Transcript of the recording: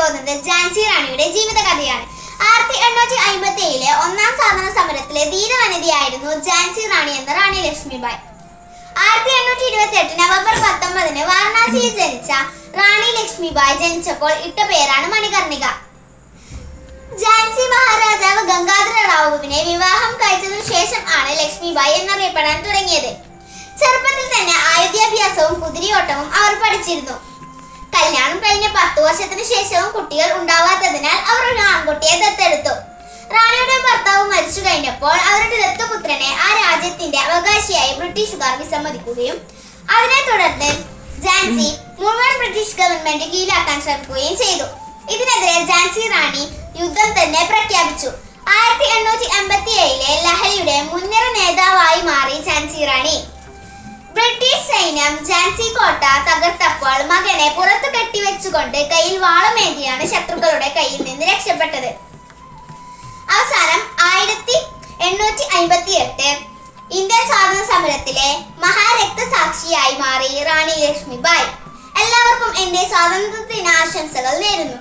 പോകുന്നത് ഝാൻസി റാണിയുടെ ജീവിതകഥയാണ്. 1857 ഒന്നാം സ്വാതന്ത്ര്യ സമരത്തിലെ ധീരവനിതയായിരുന്നു ഝാൻസി റാണി എന്ന റാണി ലക്ഷ്മിബായി. 1828 നവംബർ 19 വാരണാസിയിൽ ജനിച്ച റാണി ലക്ഷ്മിബായി ജനിച്ചപ്പോൾ ഇട്ട പേരാണ് മണികർണിക. ഝാൻസി മഹാരാജാവ് ഗംഗാധര റാവുവിനെ വിവാഹം കഴിച്ചതിനു ശേഷം ആണ് ലക്ഷ്മിബായി എന്നറിയപ്പെടാൻ തുടങ്ങിയത്. ചെറുപ്പത്തിൽ തന്നെ ആയുധാഭ്യാസവും കുതിരയോട്ടവും അവർ പഠിച്ചിരുന്നു. കല്യാണം കഴിഞ്ഞ 10 വർഷത്തിന് ശേഷവും കുട്ടികൾ ഉണ്ടാവാത്തതിനാൽ അവർ ഒരു ആൺകുട്ടിയെ ദത്തെടുത്തു. റാണിയുടെ ഭർത്താവ് മരിച്ചു കഴിഞ്ഞപ്പോൾ അവരുടെ ദത്തുപുത്രനെ ആ രാജ്യത്തിന്റെ അവകാശിയായി ബ്രിട്ടീഷുകാർ വിസമ്മതിക്കുകയും അതിനെ തുടർന്ന് ഝാൻസി മുഴുവൻ ബ്രിട്ടീഷ് ഗവൺമെന്റ് കീഴിലാക്കാൻ ശ്രമിക്കുകയും ചെയ്തു. ഇതിനെതിരെ ഝാൻസി റാണി യുദ്ധം തന്നെ പ്രഖ്യാപിച്ചു. 1887 ലഹരിയുടെ മുൻനിര നേതാവായി മാറി ഝാൻസി റാണി. ബ്രിട്ടീഷ് സൈന്യം ഝാൻസി കോട്ട തകർത്തപ്പോൾ മകനെ പുറത്തു കെട്ടിവെച്ചുകൊണ്ട് കയ്യിൽ വാളുമേന്തിയാണ് ശത്രുക്കളുടെ കയ്യിൽ നിന്ന് രക്ഷപ്പെട്ടത്. അവസാനം 1858 ഇന്ത്യൻ സ്വാതന്ത്ര്യ സമരത്തിലെ മഹാരക്തസാക്ഷിയായി മാറി റാണി ലക്ഷ്മിബായി. എല്ലാവർക്കും എന്റെ സ്വാതന്ത്ര്യ ദിനാശംസകൾ നേരുന്നു.